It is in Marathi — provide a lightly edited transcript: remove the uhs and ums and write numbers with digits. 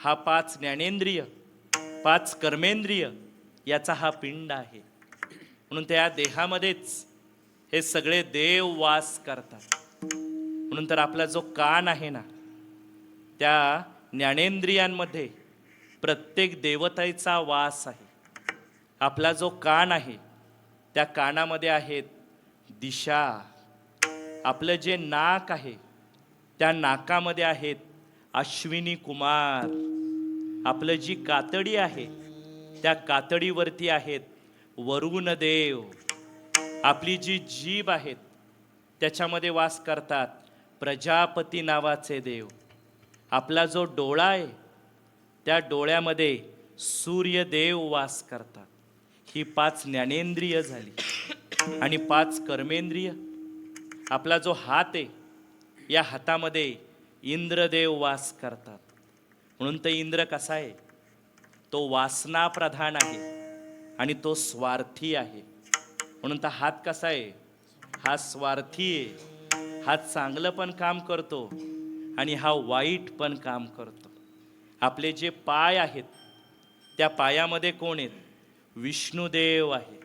हा 5 ज्ञानेंद्रिय, 5 कर्मेंद्रिय याचा हा पिंड आहे. म्हणून त्या देहामध्येच हे सगळे देव वास करतात. म्हणून तर आपला जो कान आहे ना, त्या ज्ञानेंद्रियांमध्ये प्रत्येक देवतेचा वास आहे. आपला जो कान आहे त्या कानामध्ये आहेत दिशा. आपलं जे नाक आहे त्या नाकामध्ये आहेत अश्विनी कुमार. आपलं जी कातडी आहे त्या कातडीवरती आहेत वरुण देव. आपली जी जीभ आहेत त्याच्यामध्ये वास करतात प्रजापती नावाचे देव. आपला जो डोळा आहे त्या डोळ्यामध्ये सूर्यदेव वास करतात. ही 5 ज्ञानेंद्रिय झाली. आणि 5 कर्मेंद्रिय. आपला जो हात आहे या हातामध्ये इंद्रदेव वास करतात. म्हणून तर इंद्र कसा आहे, तो वासना प्रधान आहे आणि तो स्वार्थी आहे. म्हणून तर हात कसा आहे, हा स्वार्थी आहे. हा चांगलं पण काम करतो आणि हा वाईट पण काम करतो. आपले जे पाय आहेत त्या पायामध्ये कोण आहेत, विष्णुदेव आहे.